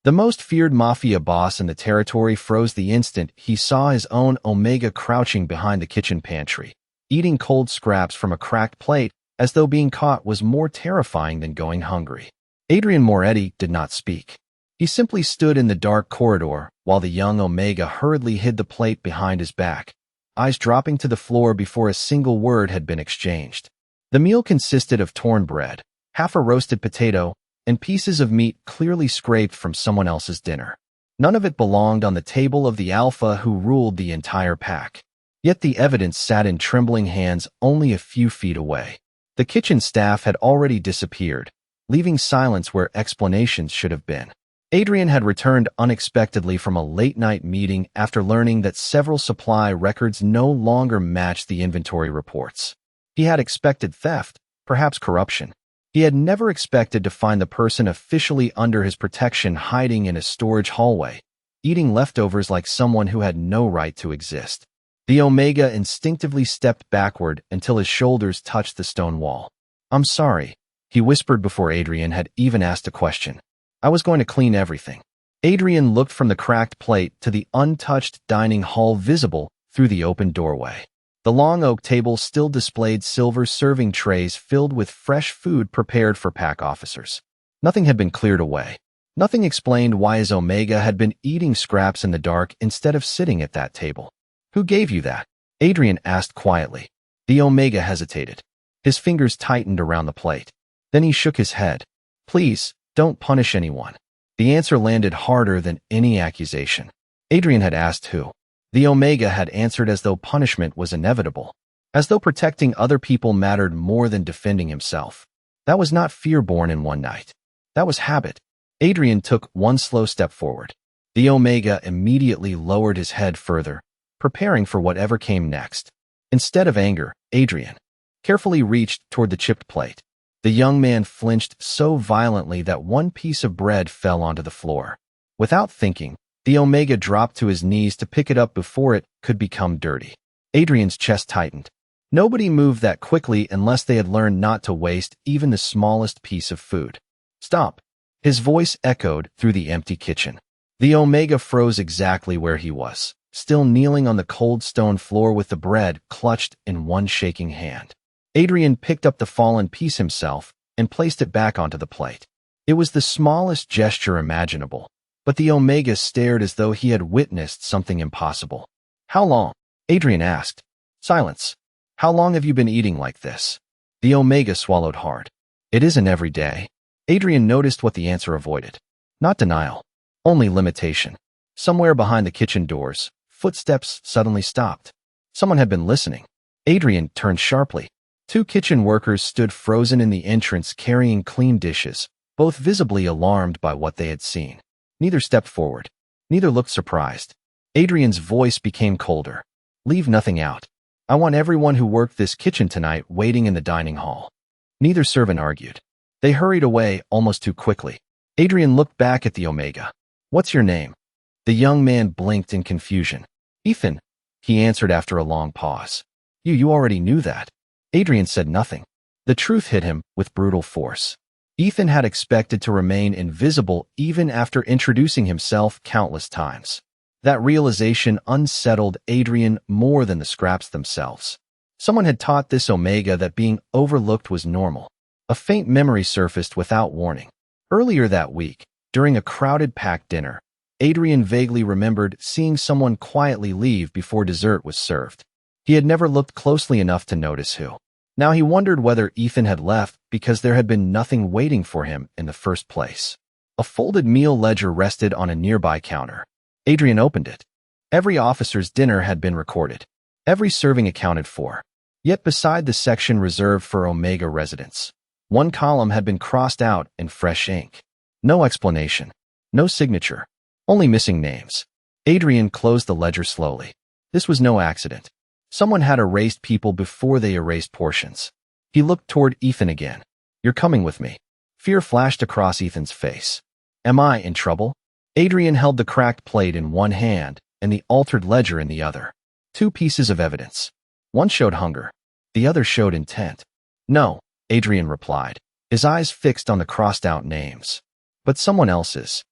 The most feared mafia boss in the territory froze the instant he saw his own Omega crouching behind the kitchen pantry, eating cold scraps from a cracked plate as though being caught was more terrifying than going hungry. Adrian Moretti did not speak. He simply stood in the dark corridor while the young Omega hurriedly hid the plate behind his back, eyes dropping to the floor before a single word had been exchanged. The meal consisted of torn bread, half a roasted potato, and pieces of meat clearly scraped from someone else's dinner. None of it belonged on the table of the Alpha who ruled the entire pack. Yet the evidence sat in trembling hands only a few feet away. The kitchen staff had already disappeared, leaving silence where explanations should have been. Adrian had returned unexpectedly from a late-night meeting after learning that several supply records no longer matched the inventory reports. He had expected theft, perhaps corruption. He had never expected to find the person officially under his protection hiding in a storage hallway, eating leftovers like someone who had no right to exist. The Omega instinctively stepped backward until his shoulders touched the stone wall. "I'm sorry," he whispered before Adrian had even asked a question. "I was going to clean everything." Adrian looked from the cracked plate to the untouched dining hall visible through the open doorway. The long oak table still displayed silver serving trays filled with fresh food prepared for pack officers. Nothing had been cleared away. Nothing explained why his Omega had been eating scraps in the dark instead of sitting at that table. "Who gave you that?" Adrian asked quietly. The Omega hesitated. His fingers tightened around the plate. Then he shook his head. "Please, don't punish anyone." The answer landed harder than any accusation. Adrian had asked who. The Omega had answered as though punishment was inevitable, as though protecting other people mattered more than defending himself. That was not fear born in one night. That was habit. Adrian took one slow step forward. The Omega immediately lowered his head further, preparing for whatever came next. Instead of anger, Adrian carefully reached toward the chipped plate. The young man flinched so violently that one piece of bread fell onto the floor. Without thinking, the Omega dropped to his knees to pick it up before it could become dirty. Adrian's chest tightened. Nobody moved that quickly unless they had learned not to waste even the smallest piece of food. "Stop!" His voice echoed through the empty kitchen. The Omega froze exactly where he was, still kneeling on the cold stone floor with the bread clutched in one shaking hand. Adrian picked up the fallen piece himself and placed it back onto the plate. It was the smallest gesture imaginable, but the Omega stared as though he had witnessed something impossible. "How long?" Adrian asked. Silence. "How long have you been eating like this?" The Omega swallowed hard. "It isn't every day." Adrian noticed what the answer avoided. Not denial, only limitation. Somewhere behind the kitchen doors, footsteps suddenly stopped. Someone had been listening. Adrian turned sharply. Two kitchen workers stood frozen in the entrance carrying clean dishes, both visibly alarmed by what they had seen. Neither stepped forward. Neither looked surprised. Adrian's voice became colder. "Leave nothing out. I want everyone who worked this kitchen tonight waiting in the dining hall." Neither servant argued. They hurried away almost too quickly. Adrian looked back at the Omega. "What's your name?" The young man blinked in confusion. "Ethan," he answered after a long pause. You already knew that." Adrian said nothing. The truth hit him with brutal force. Ethan had expected to remain invisible even after introducing himself countless times. That realization unsettled Adrian more than the scraps themselves. Someone had taught this Omega that being overlooked was normal. A faint memory surfaced without warning. Earlier that week, during a crowded packed dinner, Adrian vaguely remembered seeing someone quietly leave before dessert was served. He had never looked closely enough to notice who. Now he wondered whether Ethan had left because there had been nothing waiting for him in the first place. A folded meal ledger rested on a nearby counter. Adrian opened it. Every officer's dinner had been recorded, every serving accounted for. Yet beside the section reserved for Omega residents, one column had been crossed out in fresh ink. No explanation, no signature, only missing names. Adrian closed the ledger slowly. This was no accident. Someone had erased people before they erased portions. He looked toward Ethan again. "You're coming with me." Fear flashed across Ethan's face. "Am I in trouble?" Adrian held the cracked plate in one hand and the altered ledger in the other. Two pieces of evidence. One showed hunger. The other showed intent. "No," Adrian replied, his eyes fixed on the crossed-out names. "But someone else's."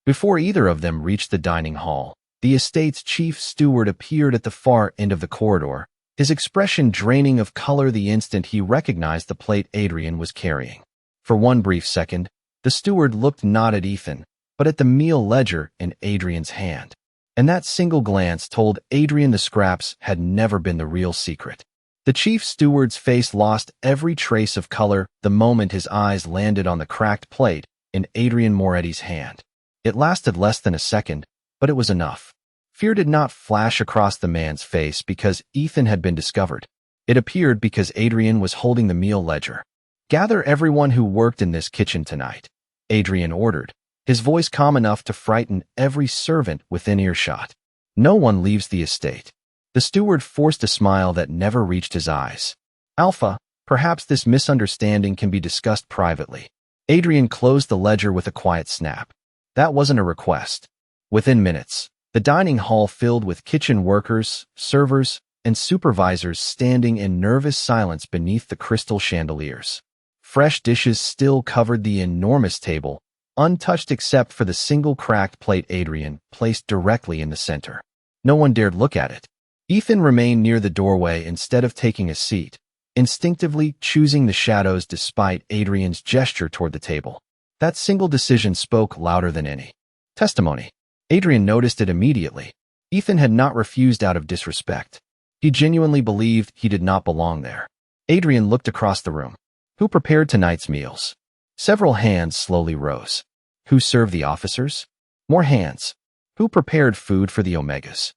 Before either of them reached the dining hall, the estate's chief steward appeared at the far end of the corridor, his expression draining of color the instant he recognized the plate Adrian was carrying. For one brief second, the steward looked not at Ethan, but at the meal ledger in Adrian's hand. And that single glance told Adrian the scraps had never been the real secret. The chief steward's face lost every trace of color the moment his eyes landed on the cracked plate in Adrian Moretti's hand. It lasted less than a second, but it was enough. Fear did not flash across the man's face because Ethan had been discovered. It appeared because Adrian was holding the meal ledger. "Gather everyone who worked in this kitchen tonight," Adrian ordered, his voice calm enough to frighten every servant within earshot. "No one leaves the estate." The steward forced a smile that never reached his eyes. "Alpha, perhaps this misunderstanding can be discussed privately." Adrian closed the ledger with a quiet snap. That wasn't a request. Within minutes, the dining hall filled with kitchen workers, servers, and supervisors standing in nervous silence beneath the crystal chandeliers. Fresh dishes still covered the enormous table, untouched except for the single cracked plate Adrian placed directly in the center. No one dared look at it. Ethan remained near the doorway instead of taking a seat, instinctively choosing the shadows despite Adrian's gesture toward the table. That single decision spoke louder than any testimony. Adrian noticed it immediately. Ethan had not refused out of disrespect. He genuinely believed he did not belong there. Adrian looked across the room. Who prepared tonight's meals? Several hands slowly rose. Who served the officers? More hands. Who prepared food for the Omegas?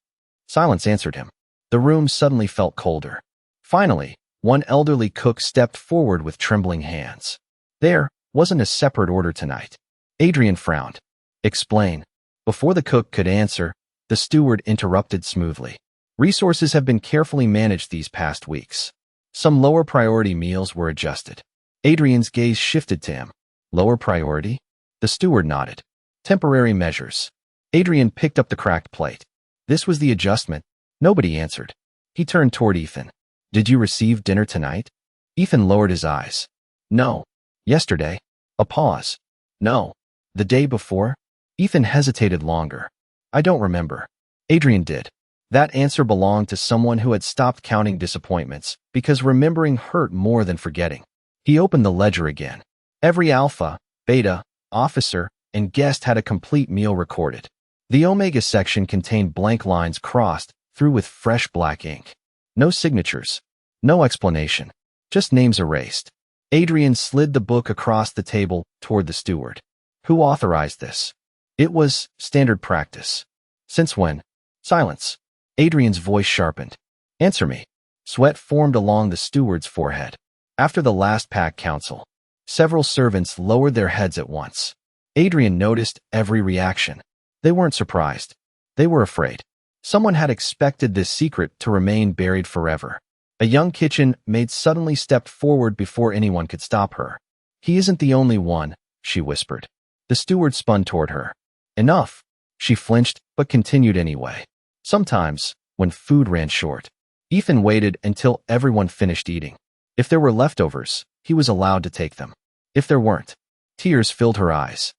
Silence answered him. The room suddenly felt colder. Finally, one elderly cook stepped forward with trembling hands. There wasn't a separate order tonight. Adrian frowned. Explain. Before the cook could answer, the steward interrupted smoothly. Resources have been carefully managed these past weeks. Some lower priority meals were adjusted. Adrian's gaze shifted to him. Lower priority? The steward nodded. Temporary measures. Adrian picked up the cracked plate. This was the adjustment. Nobody answered. He turned toward Ethan. Did you receive dinner tonight? Ethan lowered his eyes. No. Yesterday. A pause. No. The day before? Ethan hesitated longer. I don't remember. Adrian did. That answer belonged to someone who had stopped counting disappointments because remembering hurt more than forgetting. He opened the ledger again. Every Alpha, Beta, officer, and guest had a complete meal recorded. The Omega section contained blank lines crossed through with fresh black ink. No signatures. No explanation. Just names erased. Adrian slid the book across the table toward the steward. Who authorized this? It was standard practice. Since when? Silence. Adrian's voice sharpened. Answer me. Sweat formed along the steward's forehead. After the last pack council, several servants lowered their heads at once. Adrian noticed every reaction. They weren't surprised. They were afraid. Someone had expected this secret to remain buried forever. A young kitchen maid suddenly stepped forward before anyone could stop her. He isn't the only one, she whispered. The steward spun toward her. Enough. She flinched, but continued anyway. Sometimes, when food ran short, Ethan waited until everyone finished eating. If there were leftovers, he was allowed to take them. If there weren't, tears filled her eyes.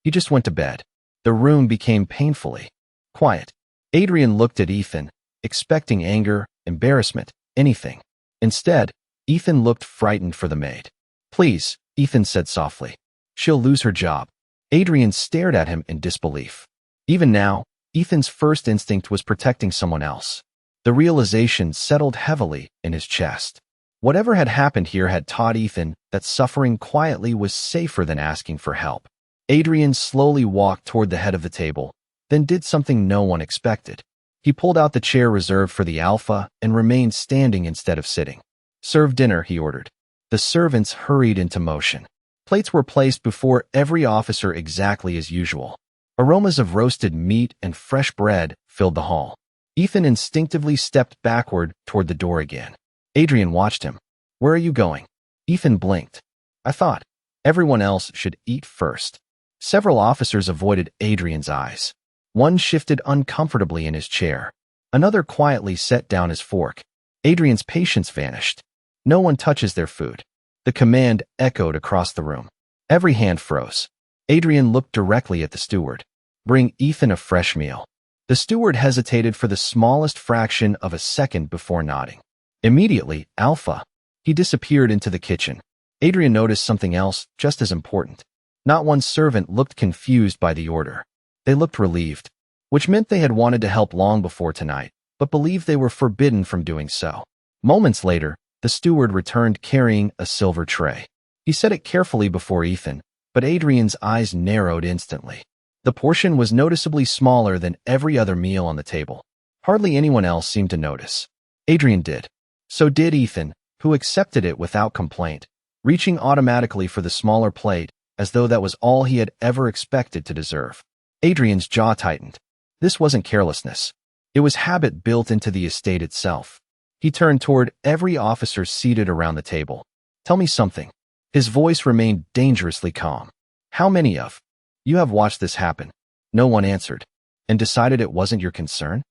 He just went to bed. The room became painfully quiet. Adrian looked at Ethan, expecting anger, embarrassment, anything. Instead, Ethan looked frightened for the maid. Please, Ethan said softly. She'll lose her job. Adrian stared at him in disbelief. Even now, Ethan's first instinct was protecting someone else. The realization settled heavily in his chest. Whatever had happened here had taught Ethan that suffering quietly was safer than asking for help. Adrian slowly walked toward the head of the table, then did something no one expected. He pulled out the chair reserved for the Alpha and remained standing instead of sitting. Serve dinner, he ordered. The servants hurried into motion. Plates were placed before every officer exactly as usual. Aromas of roasted meat and fresh bread filled the hall. Ethan instinctively stepped backward toward the door again. Adrian watched him. Where are you going? Ethan blinked. I thought everyone else should eat first. Several officers avoided Adrian's eyes. One shifted uncomfortably in his chair. Another quietly set down his fork. Adrian's patience vanished. No one touches their food. The command echoed across the room. Every hand froze. Adrian looked directly at the steward. Bring Ethan a fresh meal. The steward hesitated for the smallest fraction of a second before nodding. Immediately, Alpha. He disappeared into the kitchen. Adrian noticed something else just as important. Not one servant looked confused by the order. They looked relieved, which meant they had wanted to help long before tonight, but believed they were forbidden from doing so. Moments later, the steward returned carrying a silver tray. He set it carefully before Ethan, but Adrian's eyes narrowed instantly. The portion was noticeably smaller than every other meal on the table. Hardly anyone else seemed to notice. Adrian did. So did Ethan, who accepted it without complaint, reaching automatically for the smaller plate as though that was all he had ever expected to deserve. Adrian's jaw tightened. This wasn't carelessness. It was habit built into the estate itself. He turned toward every officer seated around the table. Tell me something. His voice remained dangerously calm. How many of you have watched this happen? No one answered. And decided it wasn't your concern?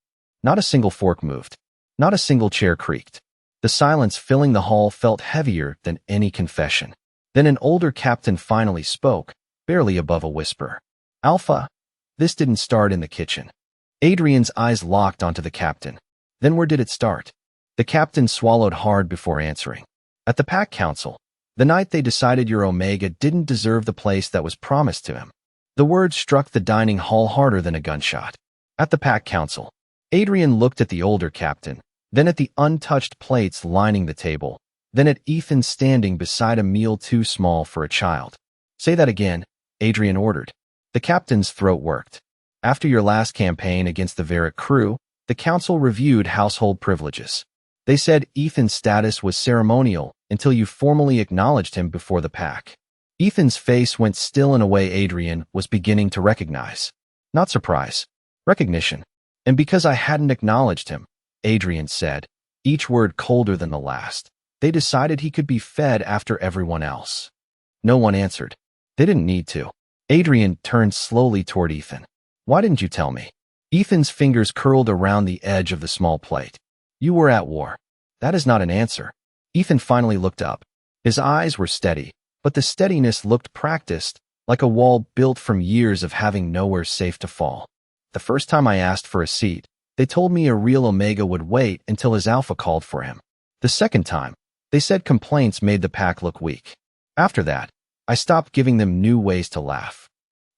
Not a single fork moved. Not a single chair creaked. The silence filling the hall felt heavier than any confession. Then an older captain finally spoke, barely above a whisper. Alpha, this didn't start in the kitchen. Adrian's eyes locked onto the captain. Then where did it start? The captain swallowed hard before answering. At the Pack Council, the night they decided your Omega didn't deserve the place that was promised to him. The words struck the dining hall harder than a gunshot. At the Pack Council, Adrian looked at the older captain, then at the untouched plates lining the table, then at Ethan standing beside a meal too small for a child. Say that again, Adrian ordered. The captain's throat worked. After your last campaign against the Varric crew, the council reviewed household privileges. They said Ethan's status was ceremonial until you formally acknowledged him before the pack. Ethan's face went still in a way Adrian was beginning to recognize. Not surprise. Recognition. And because I hadn't acknowledged him, Adrian said, each word colder than the last, they decided he could be fed after everyone else. No one answered. They didn't need to. Adrian turned slowly toward Ethan. Why didn't you tell me? Ethan's fingers curled around the edge of the small plate. You were at war. That is not an answer. Ethan finally looked up. His eyes were steady, but the steadiness looked practiced, like a wall built from years of having nowhere safe to fall. The first time I asked for a seat, they told me a real Omega would wait until his Alpha called for him. The second time, they said complaints made the pack look weak. After that, I stopped giving them new ways to laugh.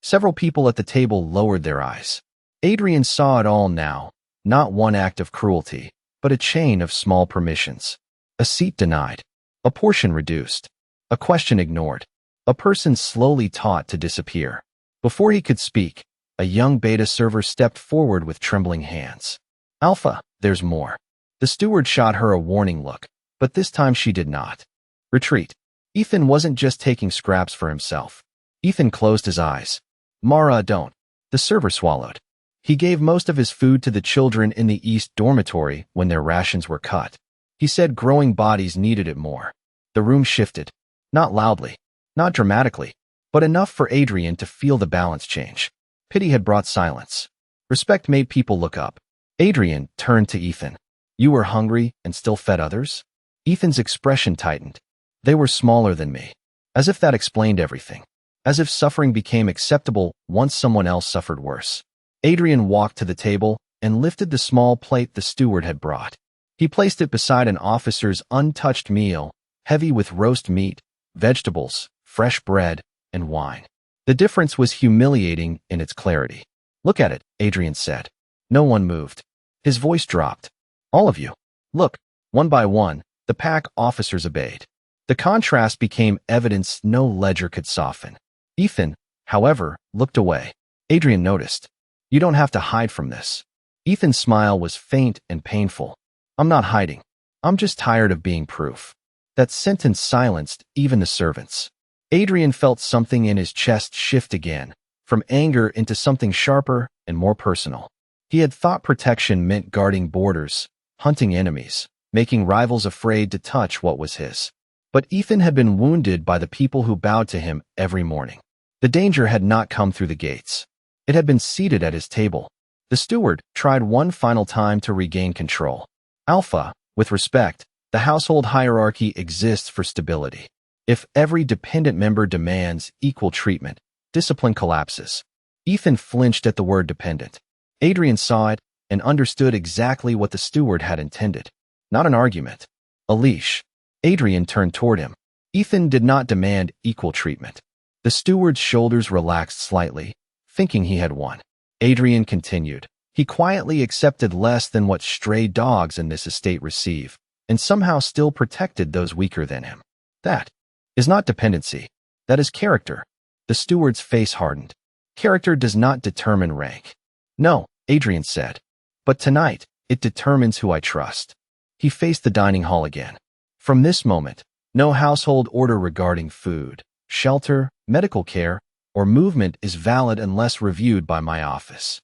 Several people at the table lowered their eyes. Adrian saw it all now, not one act of cruelty, but a chain of small permissions. A seat denied. A portion reduced. A question ignored. A person slowly taught to disappear. Before he could speak, a young beta server stepped forward with trembling hands. Alpha, there's more. The steward shot her a warning look, but this time she did not. Retreat. Ethan wasn't just taking scraps for himself. Ethan closed his eyes. Mara, don't. The server swallowed. He gave most of his food to the children in the East dormitory when their rations were cut. He said growing bodies needed it more. The room shifted. Not loudly, not dramatically, but enough for Adrian to feel the balance change. Pity had brought silence. Respect made people look up. Adrian turned to Ethan. You were hungry and still fed others? Ethan's expression tightened. They were smaller than me. As if that explained everything. As if suffering became acceptable once someone else suffered worse. Adrian walked to the table and lifted the small plate the steward had brought. He placed it beside an officer's untouched meal, heavy with roast meat, vegetables, fresh bread, and wine. The difference was humiliating in its clarity. Look at it, Adrian said. No one moved. His voice dropped. All of you. Look. One by one, the pack officers obeyed. The contrast became evidence no ledger could soften. Ethan, however, looked away. Adrian noticed. You don't have to hide from this. Ethan's smile was faint and painful. I'm not hiding. I'm just tired of being proof. That sentence silenced even the servants. Adrian felt something in his chest shift again, from anger into something sharper and more personal. He had thought protection meant guarding borders, hunting enemies, making rivals afraid to touch what was his. But Ethan had been wounded by the people who bowed to him every morning. The danger had not come through the gates. It had been seated at his table. The steward tried one final time to regain control. Alpha, with respect, the household hierarchy exists for stability. If every dependent member demands equal treatment, discipline collapses. Ethan flinched at the word dependent. Adrian saw it and understood exactly what the steward had intended. Not an argument. A leash. Adrian turned toward him. Ethan did not demand equal treatment. The steward's shoulders relaxed slightly, thinking he had won. Adrian continued. He quietly accepted less than what stray dogs in this estate receive, and somehow still protected those weaker than him. That is not dependency. That is character. The steward's face hardened. Character does not determine rank. No, Adrian said. But tonight, it determines who I trust. He faced the dining hall again. From this moment, no household order regarding food, shelter, medical care, or movement is valid unless reviewed by my office.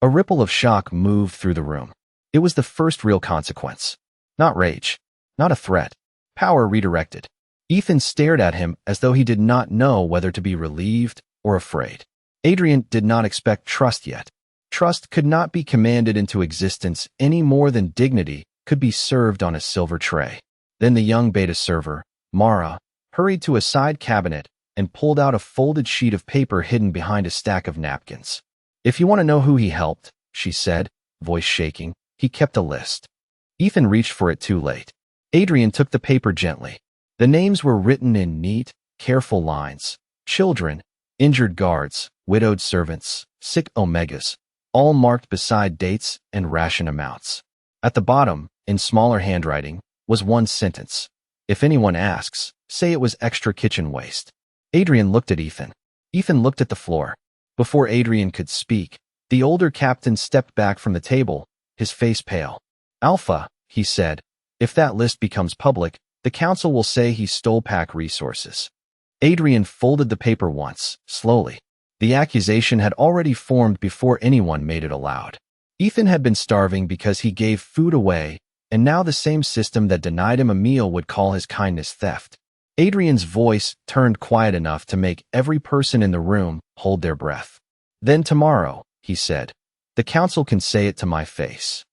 A ripple of shock moved through the room. It was the first real consequence. Not rage. Not a threat. Power redirected. Ethan stared at him as though he did not know whether to be relieved or afraid. Adrian did not expect trust yet. Trust could not be commanded into existence any more than dignity could be served on a silver tray. Then the young beta server, Mara, hurried to a side cabinet and pulled out a folded sheet of paper hidden behind a stack of napkins. If you want to know who he helped, she said, voice shaking, he kept a list. Ethan reached for it too late. Adrian took the paper gently. The names were written in neat, careful lines. Children, injured guards, widowed servants, sick omegas, all marked beside dates and ration amounts. At the bottom, in smaller handwriting, was one sentence. If anyone asks, say it was extra kitchen waste. Adrian looked at Ethan. Ethan looked at the floor. Before Adrian could speak, the older captain stepped back from the table, his face pale. Alpha, he said, if that list becomes public, the council will say he stole pack resources. Adrian folded the paper once, slowly. The accusation had already formed before anyone made it aloud. Ethan had been starving because he gave food away, and now the same system that denied him a meal would call his kindness theft. Adrian's voice turned quiet enough to make every person in the room hold their breath. Then tomorrow, he said, the council can say it to my face.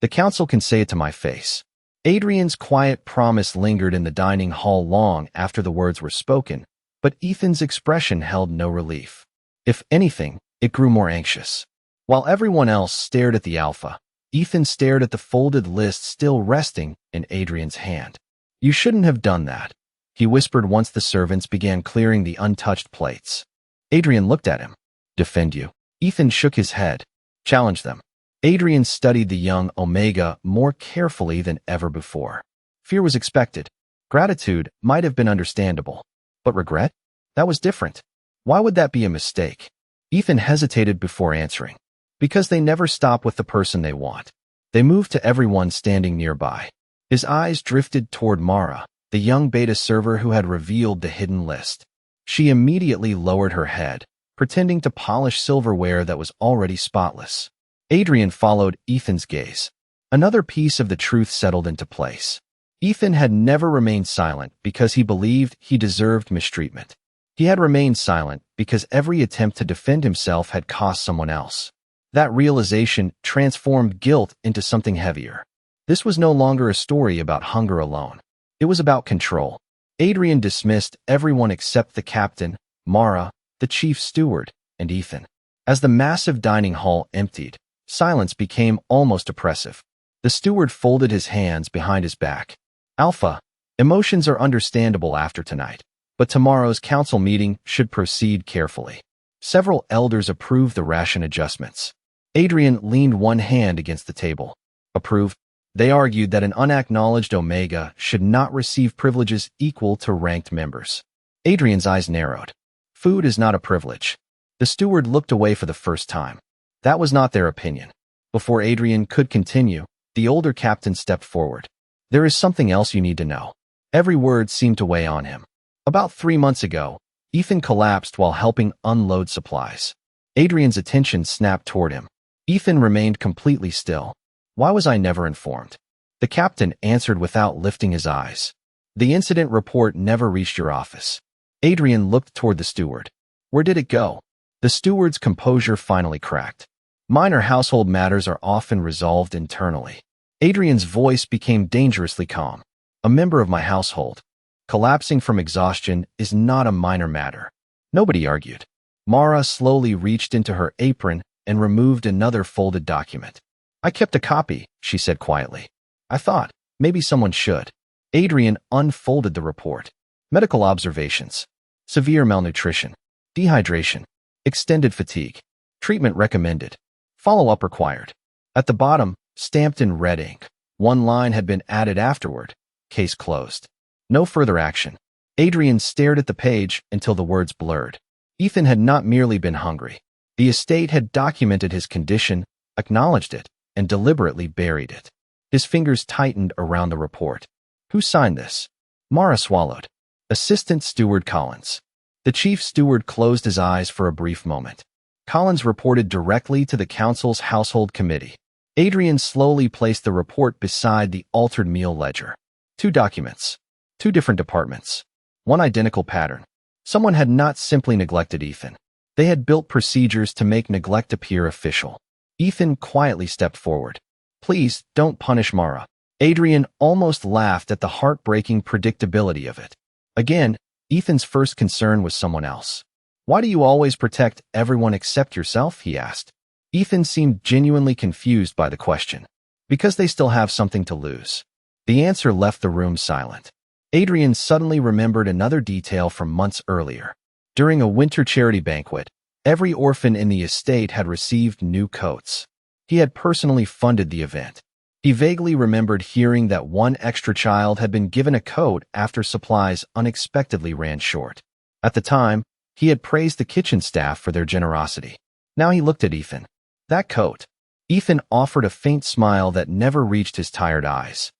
The council can say it to my face. Adrian's quiet promise lingered in the dining hall long after the words were spoken, but Ethan's expression held no relief. If anything, it grew more anxious. While everyone else stared at the Alpha, Ethan stared at the folded list still resting in Adrian's hand. You shouldn't have done that, he whispered once the servants began clearing the untouched plates. Adrian looked at him. Defend you. Ethan shook his head. Challenge them. Adrian studied the young Omega more carefully than ever before. Fear was expected. Gratitude might have been understandable. But regret? That was different. Why would that be a mistake? Ethan hesitated before answering. Because they never stop with the person they want. They move to everyone standing nearby. His eyes drifted toward Mara, the young beta server who had revealed the hidden list. She immediately lowered her head, pretending to polish silverware that was already spotless. Adrian followed Ethan's gaze. Another piece of the truth settled into place. Ethan had never remained silent because he believed he deserved mistreatment. He had remained silent because every attempt to defend himself had cost someone else. That realization transformed guilt into something heavier. This was no longer a story about hunger alone. It was about control. Adrian dismissed everyone except the captain, Mara, the chief steward, and Ethan. As the massive dining hall emptied, silence became almost oppressive. The steward folded his hands behind his back. Alpha, emotions are understandable after tonight, but tomorrow's council meeting should proceed carefully. Several elders approved the ration adjustments. Adrian leaned one hand against the table. Approve. They argued that an unacknowledged Omega should not receive privileges equal to ranked members. Adrian's eyes narrowed. Food is not a privilege. The steward looked away for the first time. That was not their opinion. Before Adrian could continue, the older captain stepped forward. There is something else you need to know. Every word seemed to weigh on him. About 3 months ago, Ethan collapsed while helping unload supplies. Adrian's attention snapped toward him. Ethan remained completely still. Why was I never informed? The captain answered without lifting his eyes. The incident report never reached your office. Adrian looked toward the steward. Where did it go? The steward's composure finally cracked. Minor household matters are often resolved internally. Adrian's voice became dangerously calm. A member of my household. Collapsing from exhaustion is not a minor matter. Nobody argued. Mara slowly reached into her apron and removed another folded document. I kept a copy, she said quietly. I thought, maybe someone should. Adrian unfolded the report. Medical observations. Severe malnutrition. Dehydration. Extended fatigue. Treatment recommended. Follow-up required. At the bottom, stamped in red ink, one line had been added afterward. Case closed. No further action. Adrian stared at the page until the words blurred. Ethan had not merely been hungry. The estate had documented his condition, acknowledged it, and deliberately buried it. His fingers tightened around the report. Who signed this? Mara swallowed. Assistant Steward Collins. The chief steward closed his eyes for a brief moment. Collins reported directly to the council's household committee. Adrian slowly placed the report beside the altered meal ledger. 2 documents. 2 different departments. 1 identical pattern. Someone had not simply neglected Ethan. They had built procedures to make neglect appear official. Ethan quietly stepped forward. Please, don't punish Mara. Adrian almost laughed at the heartbreaking predictability of it. Again, Ethan's first concern was someone else. Why do you always protect everyone except yourself? He asked. Ethan seemed genuinely confused by the question. Because they still have something to lose. The answer left the room silent. Adrian suddenly remembered another detail from months earlier. During a winter charity banquet, every orphan in the estate had received new coats. He had personally funded the event. He vaguely remembered hearing that one extra child had been given a coat after supplies unexpectedly ran short. At the time, he had praised the kitchen staff for their generosity. Now he looked at Ethan. That coat. Ethan offered a faint smile that never reached his tired eyes.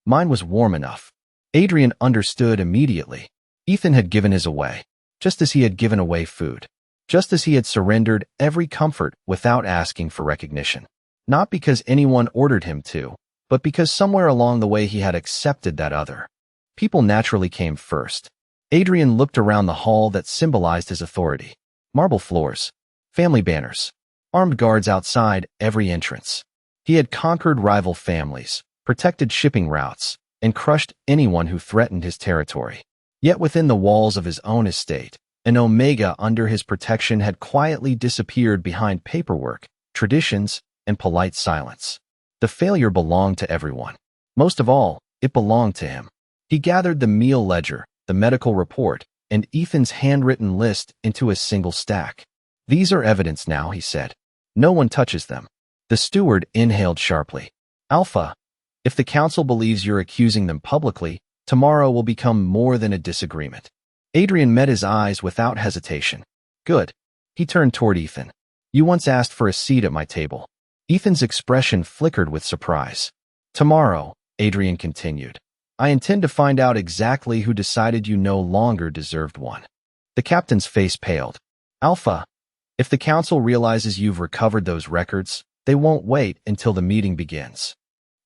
Mine was warm enough. Adrian understood immediately. Ethan had given his away, just as he had given away food. Just as he had surrendered every comfort without asking for recognition. Not because anyone ordered him to, but because somewhere along the way he had accepted that other. People naturally came first. Adrian looked around the hall that symbolized his authority. Marble floors, family banners, armed guards outside every entrance. He had conquered rival families, protected shipping routes, and crushed anyone who threatened his territory. Yet within the walls of his own estate, an Omega under his protection had quietly disappeared behind paperwork, traditions, and polite silence. The failure belonged to everyone. Most of all, it belonged to him. He gathered the meal ledger, the medical report, and Ethan's handwritten list into a single stack. These are evidence now, he said. No one touches them. The steward inhaled sharply. Alpha, if the council believes you're accusing them publicly, tomorrow will become more than a disagreement. Adrian met his eyes without hesitation. Good. He turned toward Ethan. You once asked for a seat at my table. Ethan's expression flickered with surprise. Tomorrow, Adrian continued, I intend to find out exactly who decided you no longer deserved one. The captain's face paled. Alpha, if the council realizes you've recovered those records, they won't wait until the meeting begins.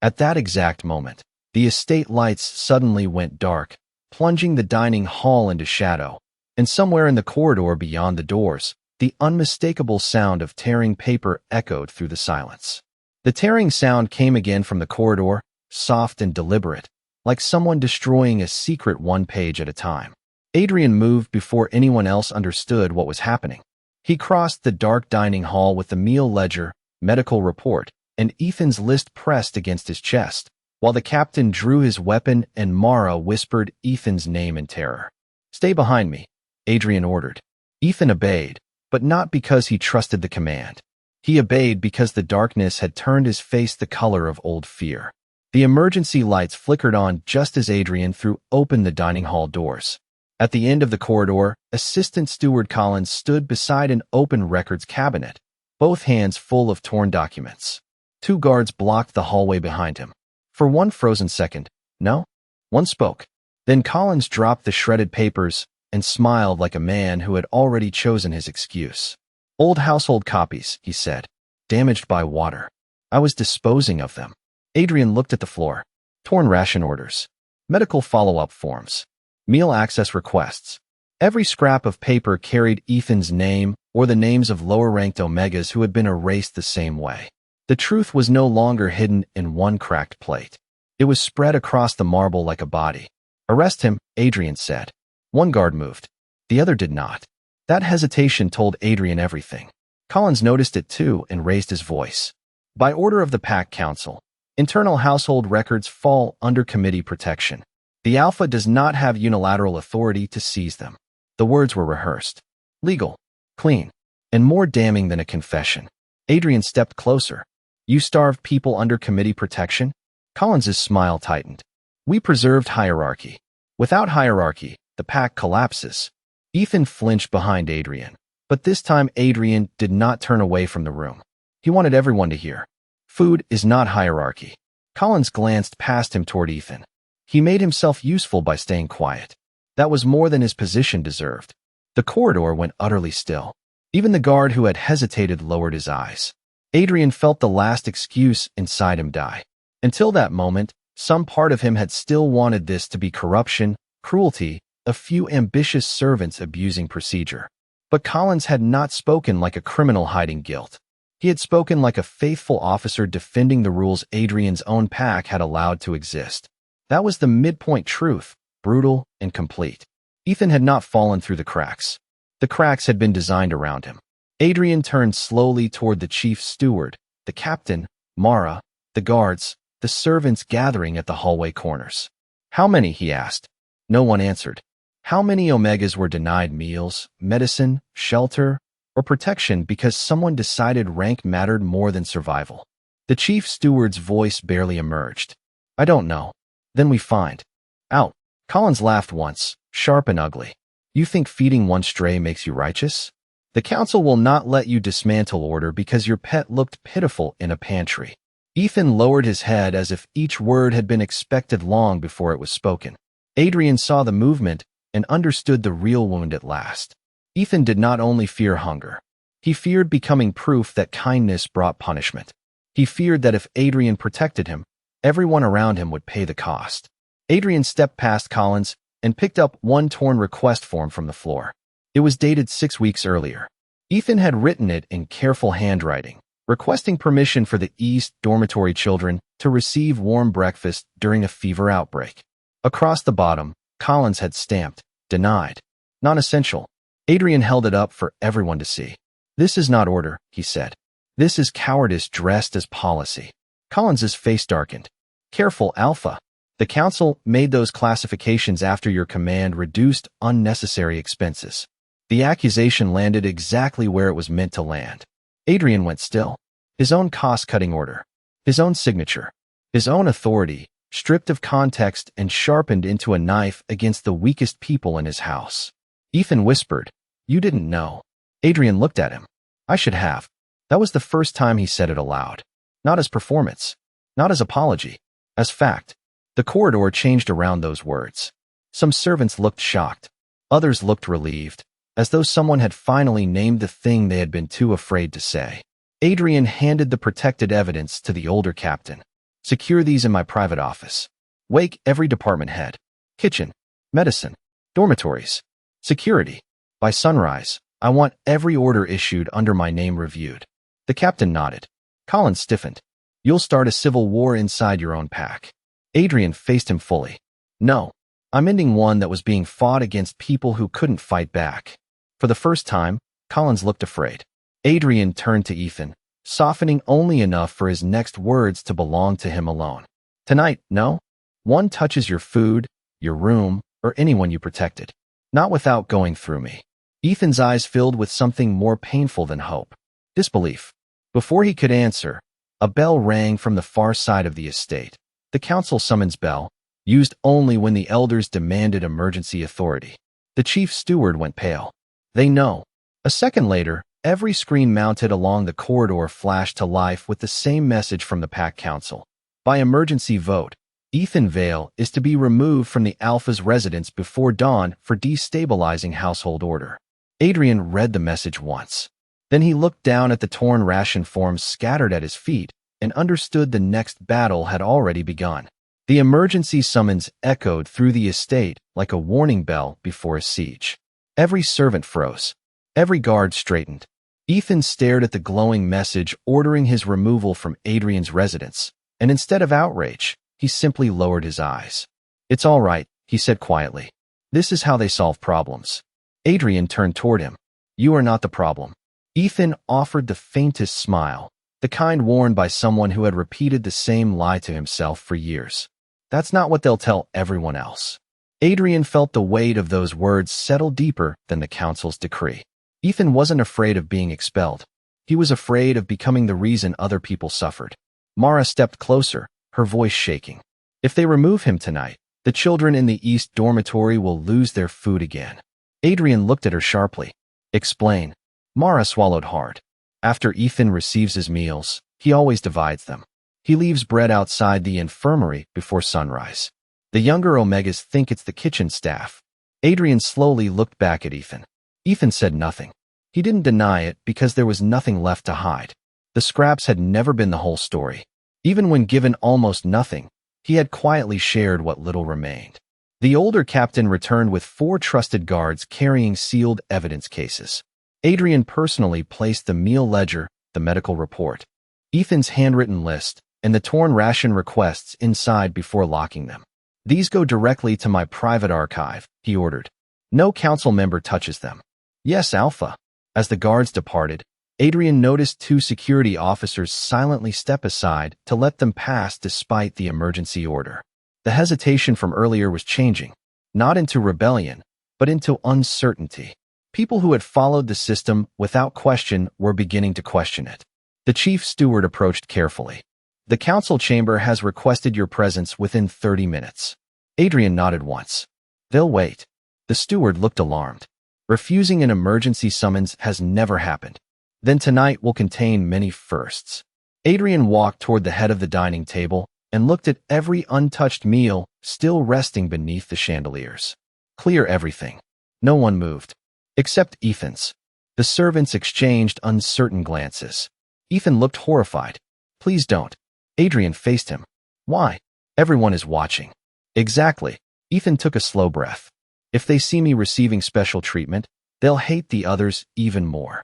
At that exact moment, the estate lights suddenly went dark, plunging the dining hall into shadow, and somewhere in the corridor beyond the doors, the unmistakable sound of tearing paper echoed through the silence. The tearing sound came again from the corridor, soft and deliberate, like someone destroying a secret one page at a time. Adrian moved before anyone else understood what was happening. He crossed the dark dining hall with the meal ledger, medical report, and Ethan's list pressed against his chest, while the captain drew his weapon and Mara whispered Ethan's name in terror. Stay behind me, Adrian ordered. Ethan obeyed, but not because he trusted the command. He obeyed because the darkness had turned his face the color of old fear. The emergency lights flickered on just as Adrian threw open the dining hall doors. At the end of the corridor, Assistant Steward Collins stood beside an open records cabinet, both hands full of torn documents. 2 guards blocked the hallway behind him. For one frozen second, no? One spoke. Then Collins dropped the shredded papers and smiled like a man who had already chosen his excuse. Old household copies, he said, damaged by water. I was disposing of them. Adrian looked at the floor. Torn ration orders. Medical follow-up forms. Meal access requests. Every scrap of paper carried Ethan's name or the names of lower-ranked Omegas who had been erased the same way. The truth was no longer hidden in one cracked plate. It was spread across the marble like a body. Arrest him, Adrian said. One guard moved. The other did not. That hesitation told Adrian everything. Collins noticed it too and raised his voice. By order of the Pack Council, internal household records fall under committee protection. The Alpha does not have unilateral authority to seize them. The words were rehearsed. Legal, clean, and more damning than a confession. Adrian stepped closer. You starved people under committee protection? Collins's smile tightened. We preserved hierarchy. Without hierarchy, the pack collapses. Ethan flinched behind Adrian, but this time Adrian did not turn away from the room. He wanted everyone to hear. Food is not hierarchy. Collins glanced past him toward Ethan. He made himself useful by staying quiet. That was more than his position deserved. The corridor went utterly still. Even the guard who had hesitated lowered his eyes. Adrian felt the last excuse inside him die. Until that moment, some part of him had still wanted this to be corruption, cruelty, a few ambitious servants abusing procedure. But Collins had not spoken like a criminal hiding guilt. He had spoken like a faithful officer defending the rules Adrian's own pack had allowed to exist. That was the midpoint truth, brutal and complete. Ethan had not fallen through the cracks. The cracks had been designed around him. Adrian turned slowly toward the chief steward, the captain, Mara, the guards, the servants gathering at the hallway corners. How many, he asked. No one answered. How many Omegas were denied meals, medicine, shelter, or protection because someone decided rank mattered more than survival? The chief steward's voice barely emerged. I don't know. Then we find out. Collins laughed once, sharp and ugly. You think feeding one stray makes you righteous? The council will not let you dismantle order because your pet looked pitiful in a pantry. Ethan lowered his head as if each word had been expected long before it was spoken. Adrian saw the movement and understood the real wound at last. Ethan did not only fear hunger. He feared becoming proof that kindness brought punishment. He feared that if Adrian protected him, everyone around him would pay the cost. Adrian stepped past Collins and picked up one torn request form from the floor. It was dated 6 weeks earlier. Ethan had written it in careful handwriting, requesting permission for the East dormitory children to receive warm breakfast during a fever outbreak. Across the bottom, Collins had stamped, denied, non-essential. Adrian held it up for everyone to see. This is not order, he said. This is cowardice dressed as policy. Collins's face darkened. Careful, Alpha. The council made those classifications after your command reduced unnecessary expenses. The accusation landed exactly where it was meant to land. Adrian went still. His own cost-cutting order. His own signature. His own authority, stripped of context and sharpened into a knife against the weakest people in his house. Ethan whispered, You didn't know. Adrian looked at him. I should have. That was the first time he said it aloud. Not as performance. Not as apology. As fact. The corridor changed around those words. Some servants looked shocked. Others looked relieved, as though someone had finally named the thing they had been too afraid to say. Adrian handed the protected evidence to the older captain. Secure these in my private office. Wake every department head. Kitchen. Medicine. Dormitories. Security. By sunrise, I want every order issued under my name reviewed. The captain nodded. Collins stiffened. You'll start a civil war inside your own pack. Adrian faced him fully. No, I'm ending one that was being fought against people who couldn't fight back. For the first time, Collins looked afraid. Adrian turned to Ethan, softening only enough for his next words to belong to him alone. Tonight, no? One touches your food, your room, or anyone you protected. Not without going through me. Ethan's eyes filled with something more painful than hope. Disbelief. Before he could answer, a bell rang from the far side of the estate. The council summons bell, used only when the elders demanded emergency authority. The chief steward went pale. They know. A second later, every screen mounted along the corridor flashed to life with the same message from the Pack Council. By emergency vote, Ethan Vale is to be removed from the Alpha's residence before dawn for destabilizing household order. Adrian read the message once. Then he looked down at the torn ration forms scattered at his feet and understood the next battle had already begun. The emergency summons echoed through the estate like a warning bell before a siege. Every servant froze. Every guard straightened. Ethan stared at the glowing message ordering his removal from Adrian's residence, and instead of outrage, he simply lowered his eyes. It's all right, he said quietly. This is how they solve problems. Adrian turned toward him. You are not the problem. Ethan offered the faintest smile, the kind worn by someone who had repeated the same lie to himself for years. That's not what they'll tell everyone else. Adrian felt the weight of those words settle deeper than the council's decree. Ethan wasn't afraid of being expelled. He was afraid of becoming the reason other people suffered. Mara stepped closer, her voice shaking. If they remove him tonight, the children in the East dormitory will lose their food again. Adrian looked at her sharply. Explain. Mara swallowed hard. After Ethan receives his meals, he always divides them. He leaves bread outside the infirmary before sunrise. The younger Omegas think it's the kitchen staff. Adrian slowly looked back at Ethan. Ethan said nothing. He didn't deny it because there was nothing left to hide. The scraps had never been the whole story. Even when given almost nothing, he had quietly shared what little remained. The older captain returned with 4 trusted guards carrying sealed evidence cases. Adrian personally placed the meal ledger, the medical report, Ethan's handwritten list, and the torn ration requests inside before locking them. These go directly to my private archive, he ordered. No council member touches them. Yes, Alpha. As the guards departed, Adrian noticed 2 security officers silently step aside to let them pass despite the emergency order. The hesitation from earlier was changing, not into rebellion, but into uncertainty. People who had followed the system without question were beginning to question it. The chief steward approached carefully. The council chamber has requested your presence within 30 minutes. Adrian nodded once. They'll wait. The steward looked alarmed. Refusing an emergency summons has never happened. Then tonight will contain many firsts. Adrian walked toward the head of the dining table and looked at every untouched meal still resting beneath the chandeliers. Clear everything. No one moved. Except Ethan's. The servants exchanged uncertain glances. Ethan looked horrified. Please don't. Adrian faced him. Why? Everyone is watching. Exactly. Ethan took a slow breath. If they see me receiving special treatment, they'll hate the others even more.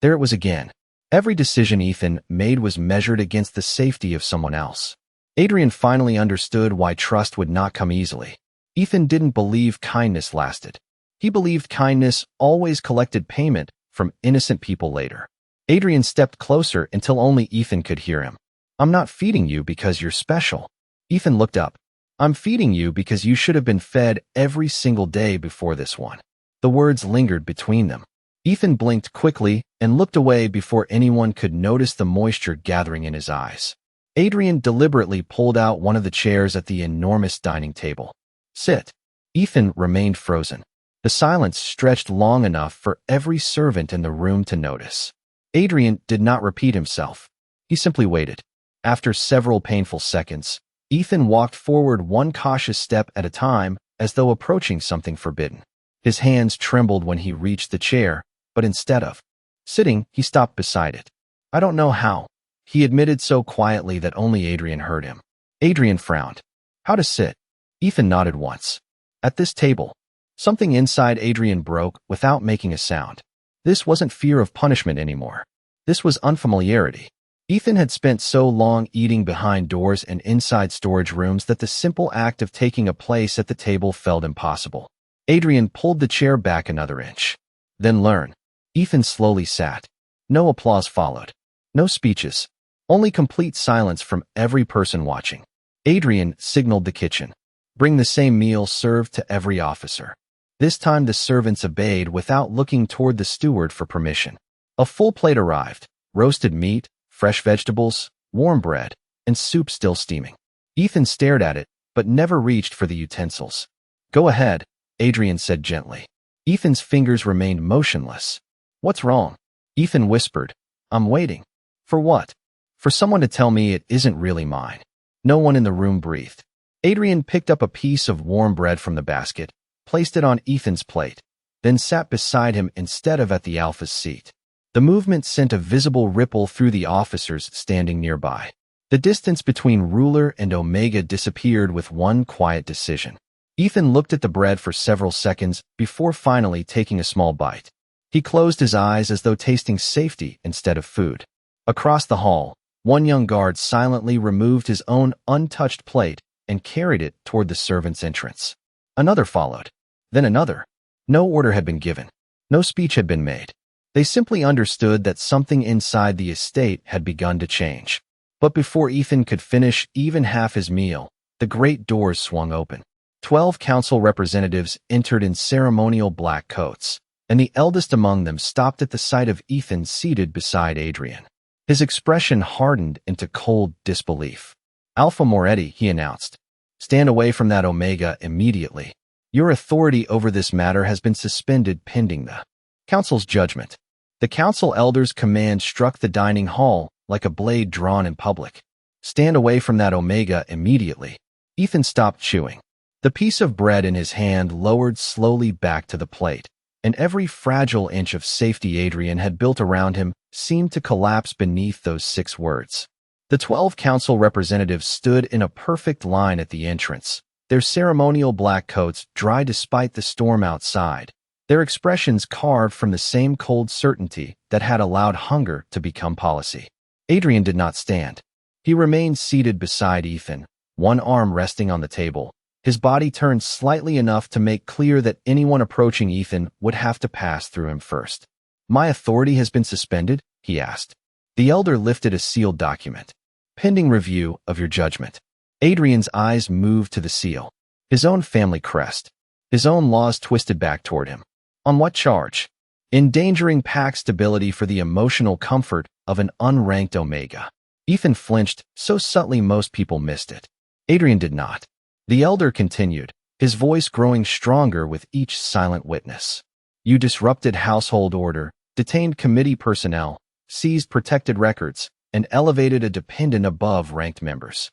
There it was again. Every decision Ethan made was measured against the safety of someone else. Adrian finally understood why trust would not come easily. Ethan didn't believe kindness lasted. He believed kindness always collected payment from innocent people later. Adrian stepped closer until only Ethan could hear him. I'm not feeding you because you're special. Ethan looked up. I'm feeding you because you should have been fed every single day before this one. The words lingered between them. Ethan blinked quickly and looked away before anyone could notice the moisture gathering in his eyes. Adrian deliberately pulled out one of the chairs at the enormous dining table. Sit. Ethan remained frozen. The silence stretched long enough for every servant in the room to notice. Adrian did not repeat himself. He simply waited. After several painful seconds, Ethan walked forward one cautious step at a time, as though approaching something forbidden. His hands trembled when he reached the chair, but instead of sitting, he stopped beside it. I don't know how, he admitted so quietly that only Adrian heard him. Adrian frowned. How to sit? Ethan nodded once. At this table. Something inside Adrian broke without making a sound. This wasn't fear of punishment anymore. This was unfamiliarity. Ethan had spent so long eating behind doors and inside storage rooms that the simple act of taking a place at the table felt impossible. Adrian pulled the chair back another inch. Then learn. Ethan slowly sat. No applause followed. No speeches. Only complete silence from every person watching. Adrian signaled the kitchen. Bring the same meal served to every officer. This time the servants obeyed without looking toward the steward for permission. A full plate arrived. Roasted meat, fresh vegetables, warm bread, and soup still steaming. Ethan stared at it, but never reached for the utensils. Go ahead, Adrian said gently. Ethan's fingers remained motionless. What's wrong? Ethan whispered. I'm waiting. For what? For someone to tell me it isn't really mine. No one in the room breathed. Adrian picked up a piece of warm bread from the basket, placed it on Ethan's plate, then sat beside him instead of at the Alpha's seat. The movement sent a visible ripple through the officers standing nearby. The distance between Ruler and Omega disappeared with one quiet decision. Ethan looked at the bread for several seconds before finally taking a small bite. He closed his eyes as though tasting safety instead of food. Across the hall, one young guard silently removed his own untouched plate and carried it toward the servants' entrance. Another followed. Then another. No order had been given. No speech had been made. They simply understood that something inside the estate had begun to change. But before Ethan could finish even half his meal, the great doors swung open. 12 council representatives entered in ceremonial black coats, and the eldest among them stopped at the sight of Ethan seated beside Adrian. His expression hardened into cold disbelief. "Alpha Moretti," he announced. "Stand away from that Omega immediately. Your authority over this matter has been suspended pending the council's judgment." The council elder's command struck the dining hall like a blade drawn in public. "Stand away from that Omega immediately." Ethan stopped chewing. The piece of bread in his hand lowered slowly back to the plate, and every fragile inch of safety Adrian had built around him seemed to collapse beneath those 6 words. The 12 council representatives stood in a perfect line at the entrance, their ceremonial black coats dry despite the storm outside, their expressions carved from the same cold certainty that had allowed hunger to become policy. Adrian did not stand. He remained seated beside Ethan, one arm resting on the table, his body turned slightly enough to make clear that anyone approaching Ethan would have to pass through him first. "My authority has been suspended?" he asked. The elder lifted a sealed document. "Pending review of your judgment." Adrian's eyes moved to the seal. His own family crest. His own laws twisted back toward him. On what charge? Endangering pack stability for the emotional comfort of an unranked Omega. Ethan flinched so subtly most people missed it. Adrian did not. The elder continued, his voice growing stronger with each silent witness. "You disrupted household order, detained committee personnel, seized protected records, and elevated a dependent above ranked members."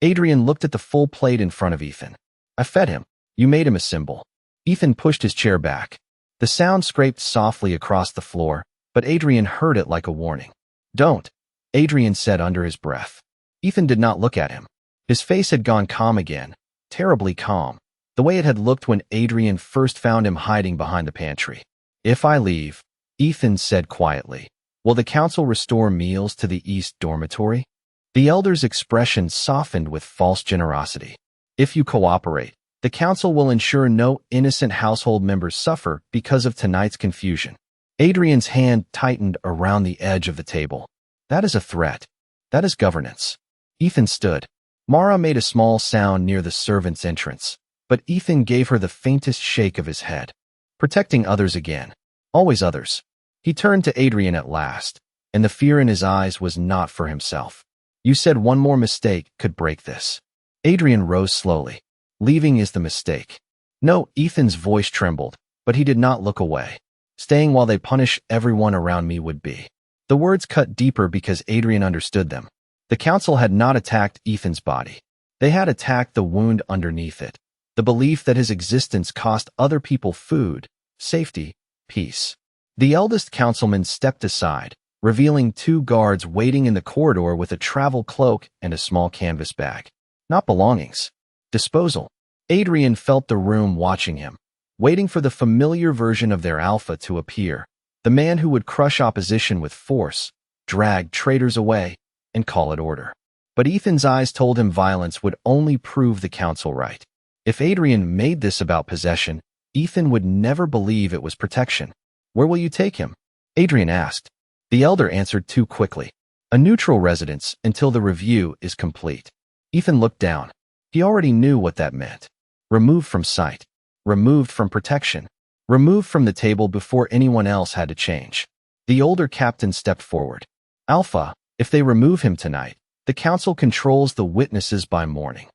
Adrian looked at the full plate in front of Ethan. "I fed him. You made him a symbol." Ethan pushed his chair back. The sound scraped softly across the floor, but Adrian heard it like a warning. "Don't," Adrian said under his breath. Ethan did not look at him. His face had gone calm again, terribly calm, the way it had looked when Adrian first found him hiding behind the pantry. "If I leave," Ethan said quietly, "will the council restore meals to the East Dormitory?" The elder's expression softened with false generosity. "If you cooperate, the council will ensure no innocent household members suffer because of tonight's confusion." Adrian's hand tightened around the edge of the table. "That is a threat. That is governance." Ethan stood. Mara made a small sound near the servant's entrance, but Ethan gave her the faintest shake of his head. Protecting others again. Always others. He turned to Adrian at last, and the fear in his eyes was not for himself. "You said one more mistake could break this." Adrian rose slowly. "Leaving is the mistake." "No," Ethan's voice trembled, but he did not look away. "Staying while they punish everyone around me would be." The words cut deeper because Adrian understood them. The council had not attacked Ethan's body. They had attacked the wound underneath it, the belief that his existence cost other people food, safety, peace. The eldest councilman stepped aside, revealing 2 guards waiting in the corridor with a travel cloak and a small canvas bag. Not belongings. Disposal. Adrian felt the room watching him, waiting for the familiar version of their alpha to appear, the man who would crush opposition with force, drag traitors away, and call it order. But Ethan's eyes told him violence would only prove the council right. If Adrian made this about possession, Ethan would never believe it was protection. "Where will you take him?" Adrian asked. The elder answered too quickly. "A neutral residence until the review is complete." Ethan looked down. He already knew what that meant. Removed from sight. Removed from protection. Removed from the table before anyone else had to change. The older captain stepped forward. "Alpha, if they remove him tonight, the council controls the witnesses by morning."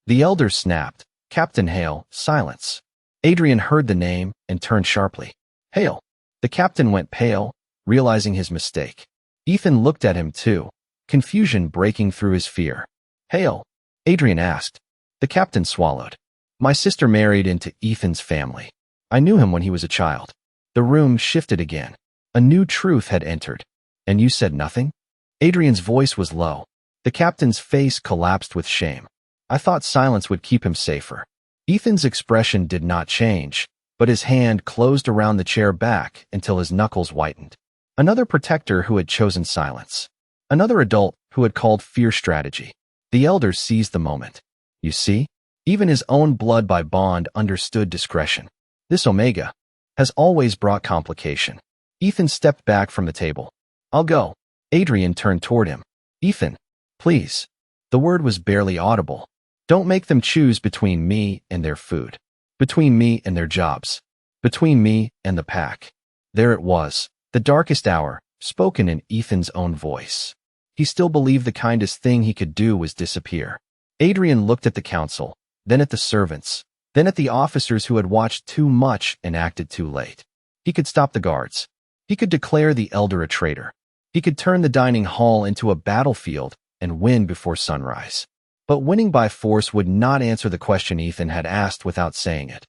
The elder snapped. "Captain Hale, silence." Adrian heard the name and turned sharply. "Hale." The captain went pale, realizing his mistake. Ethan looked at him too, confusion breaking through his fear. "Hale?" Adrian asked. The captain swallowed. "My sister married into Ethan's family. I knew him when he was a child." The room shifted again. A new truth had entered. "And you said nothing?" Adrian's voice was low. The captain's face collapsed with shame. "I thought silence would keep him safer." Ethan's expression did not change, but his hand closed around the chair back until his knuckles whitened. Another protector who had chosen silence. Another adult who had called fear strategy. The elder seized the moment. "You see? Even his own blood by bond understood discretion. This Omega has always brought complication." Ethan stepped back from the table. I'll go. Adrian turned toward him. Ethan, please. The word was barely audible. Don't make them choose between me and their food. Between me and their jobs. Between me and the pack. There it was, the darkest hour, spoken in Ethan's own voice. He still believed the kindest thing he could do was disappear. Adrian looked at the council, then at the servants, then at the officers who had watched too much and acted too late. He could stop the guards. He could declare the elder a traitor. He could turn the dining hall into a battlefield and win before sunrise. But winning by force would not answer the question Ethan had asked without saying it.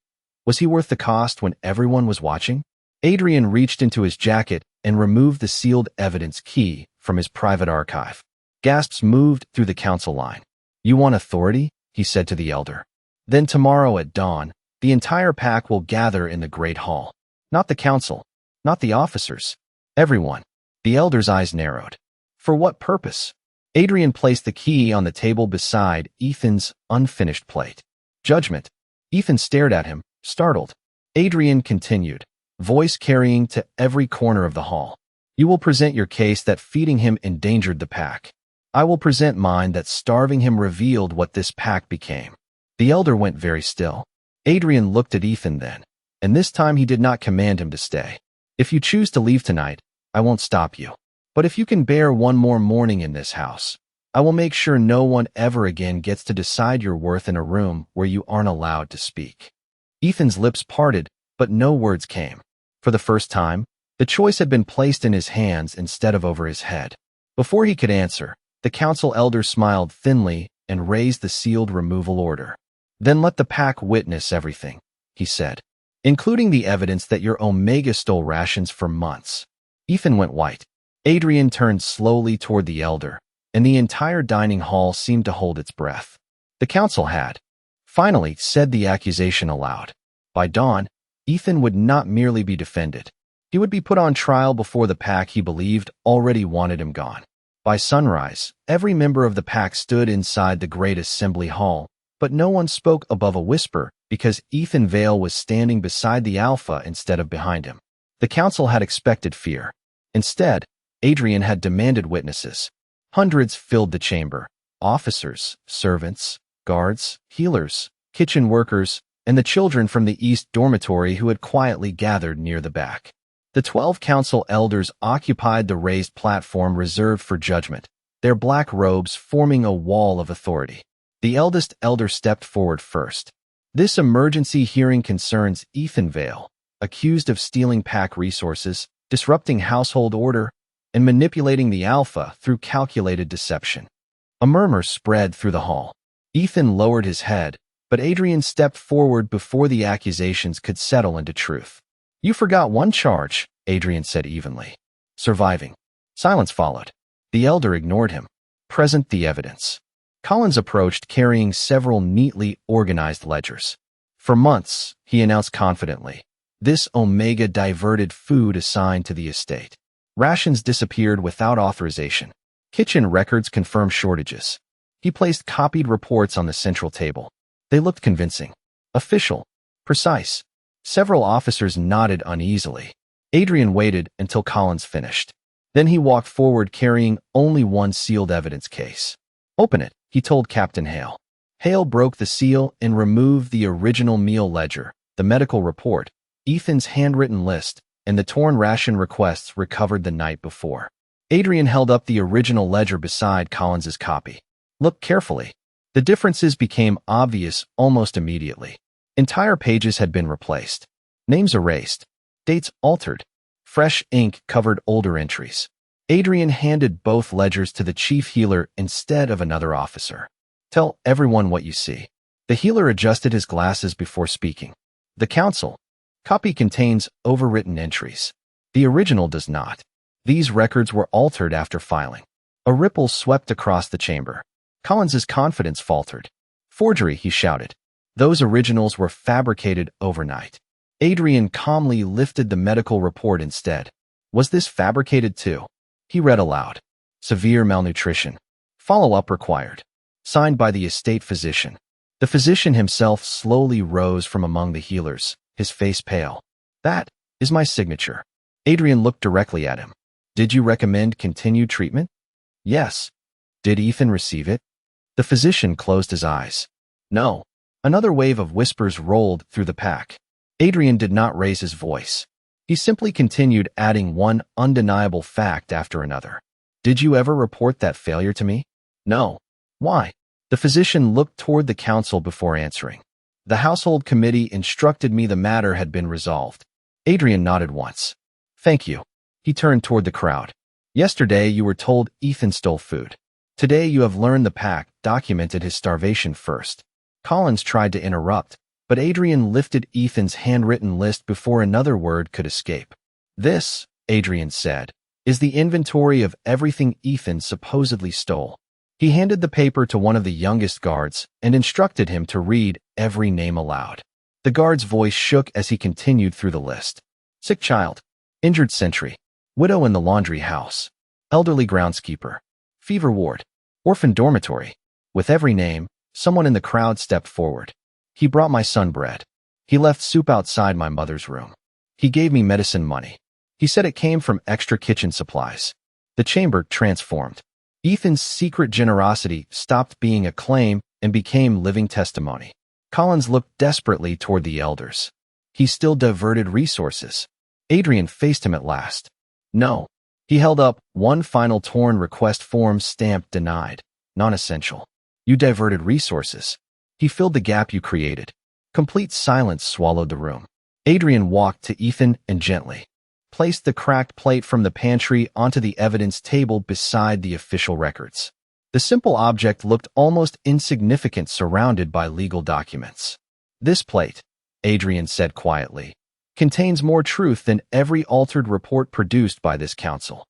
Was he worth the cost when everyone was watching? Adrian reached into his jacket and removed the sealed evidence key from his private archive. Gasps moved through the council line. You want authority? He said to the elder. Then tomorrow at dawn, the entire pack will gather in the great hall. Not the council, not the officers, everyone. The elder's eyes narrowed. For what purpose? Adrian placed the key on the table beside Ethan's unfinished plate. Judgment. Ethan stared at him, startled. Adrian continued, voice carrying to every corner of the hall. You will present your case that feeding him endangered the pack. I will present mine that starving him revealed what this pack became. The elder went very still. Adrian looked at Ethan then, and this time he did not command him to stay. If you choose to leave tonight, I won't stop you. But if you can bear one more morning in this house, I will make sure no one ever again gets to decide your worth in a room where you aren't allowed to speak. Ethan's lips parted, but no words came. For the first time, the choice had been placed in his hands instead of over his head. Before he could answer, the council elder smiled thinly and raised the sealed removal order. Then let the pack witness everything, he said, including the evidence that your Omega stole rations for months. Ethan went white. Adrian turned slowly toward the elder, and the entire dining hall seemed to hold its breath. The council had, finally, said the accusation aloud. By dawn, Ethan would not merely be defended. He would be put on trial before the pack he believed already wanted him gone. By sunrise, every member of the pack stood inside the great assembly hall, but no one spoke above a whisper because Ethan Vale was standing beside the Alpha instead of behind him. The council had expected fear. Instead, Adrian had demanded witnesses. Hundreds filled the chamber. Officers, servants, guards, healers, kitchen workers, and the children from the East Dormitory who had quietly gathered near the back. The 12 council elders occupied the raised platform reserved for judgment, their black robes forming a wall of authority. The eldest elder stepped forward first. This emergency hearing concerns Ethan Vale, accused of stealing pack resources, disrupting household order, and manipulating the Alpha through calculated deception. A murmur spread through the hall. Ethan lowered his head, but Adrian stepped forward before the accusations could settle into truth. You forgot one charge, Adrian said evenly. Surviving. Silence followed. The elder ignored him. Present the evidence. Collins approached carrying several neatly organized ledgers. For months, he announced confidently, this Omega diverted food assigned to the estate. Rations disappeared without authorization. Kitchen records confirmed shortages. He placed copied reports on the central table. They looked convincing. Official. Precise. Several officers nodded uneasily. Adrian waited until Collins finished. Then he walked forward carrying only one sealed evidence case. Open it, he told Captain Hale. Hale broke the seal and removed the original meal ledger, the medical report, Ethan's handwritten list, and the torn ration requests recovered the night before. Adrian held up the original ledger beside Collins's copy. Look carefully. The differences became obvious almost immediately. Entire pages had been replaced. Names erased. Dates altered. Fresh ink covered older entries. Adrian handed both ledgers to the chief healer instead of another officer. Tell everyone what you see. The healer adjusted his glasses before speaking. The council. Copy contains overwritten entries. The original does not. These records were altered after filing. A ripple swept across the chamber. Collins's confidence faltered. Forgery, he shouted. Those originals were fabricated overnight. Adrian calmly lifted the medical report instead. Was this fabricated too? He read aloud. Severe malnutrition. Follow-up required. Signed by the estate physician. The physician himself slowly rose from among the healers, his face pale. That is my signature. Adrian looked directly at him. Did you recommend continued treatment? Yes. Did Ethan receive it? The physician closed his eyes. No. Another wave of whispers rolled through the pack. Adrian did not raise his voice. He simply continued adding one undeniable fact after another. Did you ever report that failure to me? No. Why? The physician looked toward the council before answering. The household committee instructed me the matter had been resolved. Adrian nodded once. Thank you. He turned toward the crowd. Yesterday you were told Ethan stole food. Today you have learned the pack documented his starvation first. Collins tried to interrupt, but Adrian lifted Ethan's handwritten list before another word could escape. This, Adrian said, is the inventory of everything Ethan supposedly stole. He handed the paper to one of the youngest guards and instructed him to read every name aloud. The guard's voice shook as he continued through the list. Sick child, injured sentry, widow in the laundry house, elderly groundskeeper, fever ward, orphan dormitory. With every name, someone in the crowd stepped forward. He brought my son bread. He left soup outside my mother's room. He gave me medicine money. He said it came from extra kitchen supplies. The chamber transformed. Ethan's secret generosity stopped being a claim and became living testimony. Collins looked desperately toward the elders. He still diverted resources. Adrian faced him at last. No. He held up one final torn request form stamped denied, non-essential. You diverted resources. He filled the gap you created. Complete silence swallowed the room. Adrian walked to Ethan and gently placed the cracked plate from the pantry onto the evidence table beside the official records. The simple object looked almost insignificant surrounded by legal documents. This plate, Adrian said quietly, contains more truth than every altered report produced by this council.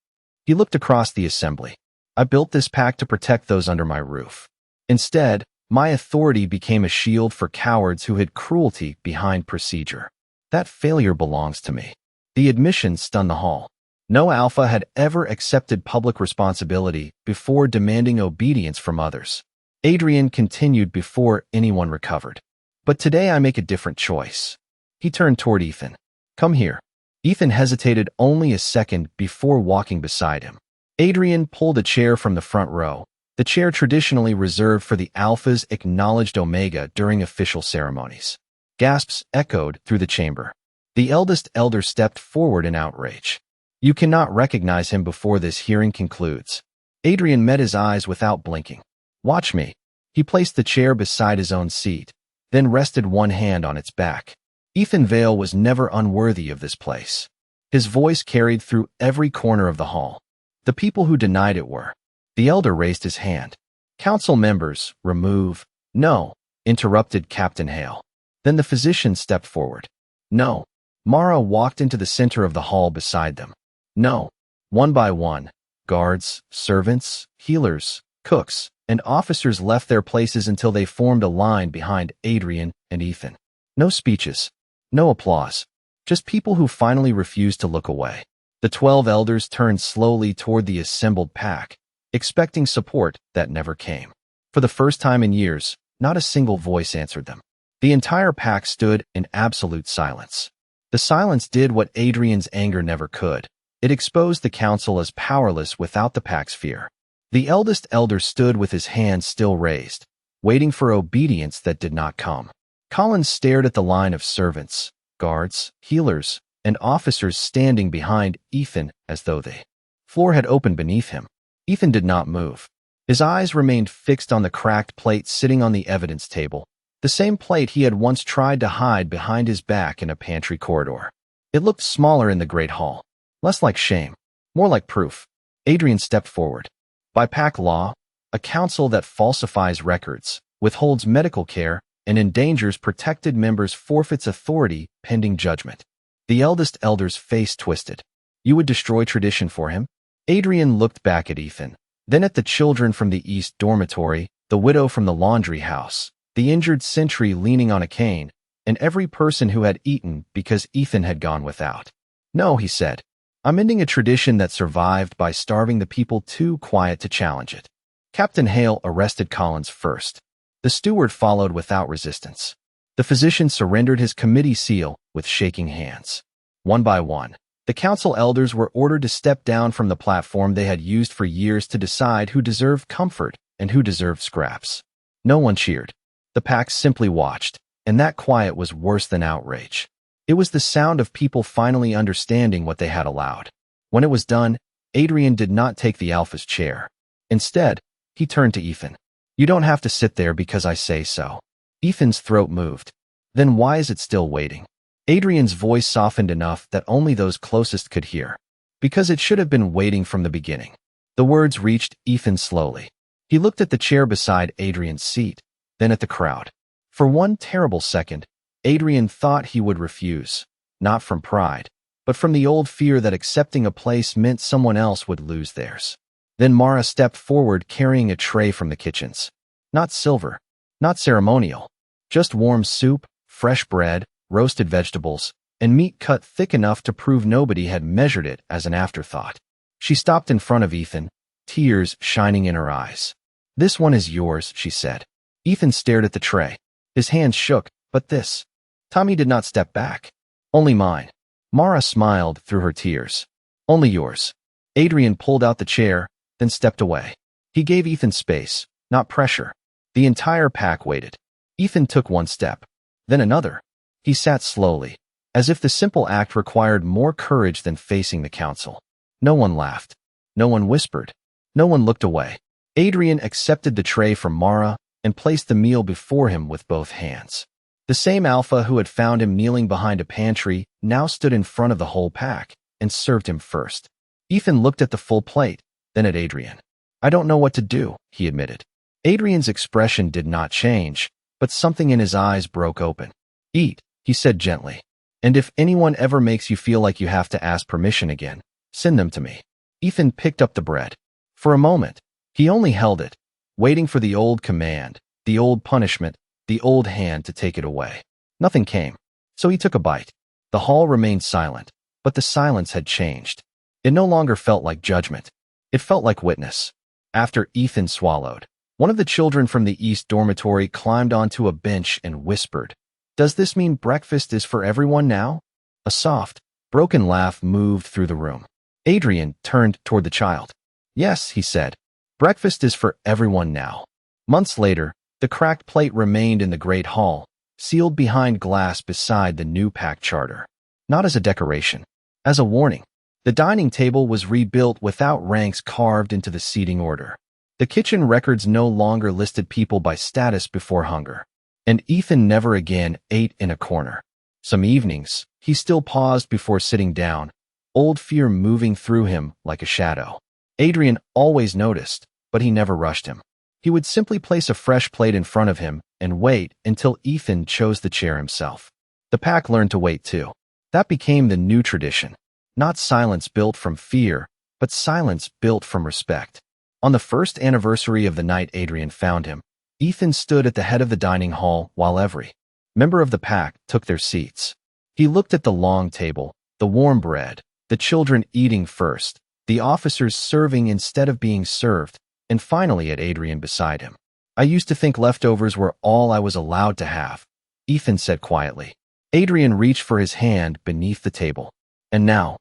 He looked across the assembly. I built this pack to protect those under my roof. Instead, my authority became a shield for cowards who hid cruelty behind procedure. That failure belongs to me. The admission stunned the hall. No Alpha had ever accepted public responsibility before demanding obedience from others. Adrian continued before anyone recovered. But today I make a different choice. He turned toward Ethan. Come here. Ethan hesitated only a second before walking beside him. Adrian pulled a chair from the front row, the chair traditionally reserved for the Alpha's acknowledged Omega during official ceremonies. Gasps echoed through the chamber. The eldest elder stepped forward in outrage. You cannot recognize him before this hearing concludes. Adrian met his eyes without blinking. Watch me. He placed the chair beside his own seat, then rested one hand on its back. Ethan Vale was never unworthy of this place. His voice carried through every corner of the hall. The people who denied it were. The elder raised his hand. Council members, remove. No, interrupted Captain Hale. Then the physician stepped forward. No. Mara walked into the center of the hall beside them. No. One by one, guards, servants, healers, cooks, and officers left their places until they formed a line behind Adrian and Ethan. No speeches. No applause. Just people who finally refused to look away. The 12 elders turned slowly toward the assembled pack, expecting support that never came. For the first time in years, not a single voice answered them. The entire pack stood in absolute silence. The silence did what Adrian's anger never could. It exposed the council as powerless without the pack's fear. The eldest elder stood with his hand still raised, waiting for obedience that did not come. Collins stared at the line of servants, guards, healers, and officers standing behind Ethan as though the floor had opened beneath him. Ethan did not move. His eyes remained fixed on the cracked plate sitting on the evidence table, the same plate he had once tried to hide behind his back in a pantry corridor. It looked smaller in the great hall, less like shame, more like proof. Adrian stepped forward. By pack law, a council that falsifies records, withholds medical care, and endangers protected members forfeits authority pending judgment. The eldest elder's face twisted. You would destroy tradition for him? Adrian looked back at Ethan, then at the children from the East Dormitory, the widow from the laundry house, the injured sentry leaning on a cane, and every person who had eaten because Ethan had gone without. No, he said. I'm ending a tradition that survived by starving the people too quiet to challenge it. Captain Hale arrested Collins first. The steward followed without resistance. The physician surrendered his committee seal with shaking hands. One by one, The council elders were ordered to step down from the platform they had used for years to decide who deserved comfort and who deserved scraps. No one cheered. The pack simply watched, and that quiet was worse than outrage. It was the sound of people finally understanding what they had allowed. When it was done, Adrian did not take the Alpha's chair. Instead, he turned to Ethan. "You don't have to sit there because I say so." Ethan's throat moved. "Then why is it still waiting?" Adrian's voice softened enough that only those closest could hear. "Because it should have been waiting from the beginning." The words reached Ethan slowly. He looked at the chair beside Adrian's seat, then at the crowd. For one terrible second, Adrian thought he would refuse, not from pride, but from the old fear that accepting a place meant someone else would lose theirs. Then Mara stepped forward carrying a tray from the kitchens. Not silver, not ceremonial, just warm soup, fresh bread, roasted vegetables, and meat cut thick enough to prove nobody had measured it as an afterthought. She stopped in front of Ethan, tears shining in her eyes. "This one is yours," she said. Ethan stared at the tray. His hands shook, but this. Tommy did not step back. "Only mine." Mara smiled through her tears. "Only yours." Adrian pulled out the chair, then stepped away. He gave Ethan space, not pressure. The entire pack waited. Ethan took one step, then another. He sat slowly, as if the simple act required more courage than facing the council. No one laughed. No one whispered. No one looked away. Adrian accepted the tray from Mara and placed the meal before him with both hands. The same Alpha who had found him kneeling behind a pantry now stood in front of the whole pack and served him first. Ethan looked at the full plate, then at Adrian. "I don't know what to do," he admitted. Adrian's expression did not change, but something in his eyes broke open. "Eat," he said gently. "And if anyone ever makes you feel like you have to ask permission again, send them to me." Ethan picked up the bread. For a moment, he only held it, waiting for the old command, the old punishment, the old hand to take it away. Nothing came, so he took a bite. The hall remained silent, but the silence had changed. It no longer felt like judgment. It felt like witness. After Ethan swallowed, one of the children from the East dormitory climbed onto a bench and whispered, "Does this mean breakfast is for everyone now?" A soft, broken laugh moved through the room. Adrian turned toward the child. "Yes," he said, "breakfast is for everyone now." Months later, the cracked plate remained in the Great Hall, sealed behind glass beside the new pack charter. Not as a decoration, as a warning. The dining table was rebuilt without ranks carved into the seating order. The kitchen records no longer listed people by status before hunger. And Ethan never again ate in a corner. Some evenings, he still paused before sitting down, old fear moving through him like a shadow. Adrian always noticed, but he never rushed him. He would simply place a fresh plate in front of him and wait until Ethan chose the chair himself. The pack learned to wait too. That became the new tradition. Not silence built from fear, but silence built from respect. On the first anniversary of the night Adrian found him, Ethan stood at the head of the dining hall while every member of the pack took their seats. He looked at the long table, the warm bread, the children eating first, the officers serving instead of being served, and finally at Adrian beside him. "I used to think leftovers were all I was allowed to have," Ethan said quietly. Adrian reached for his hand beneath the table. "And now?"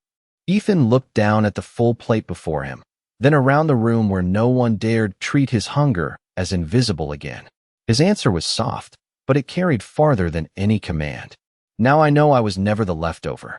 Ethan looked down at the full plate before him, then around the room where no one dared treat his hunger as invisible again. His answer was soft, but it carried farther than any command. "Now I know I was never the leftover."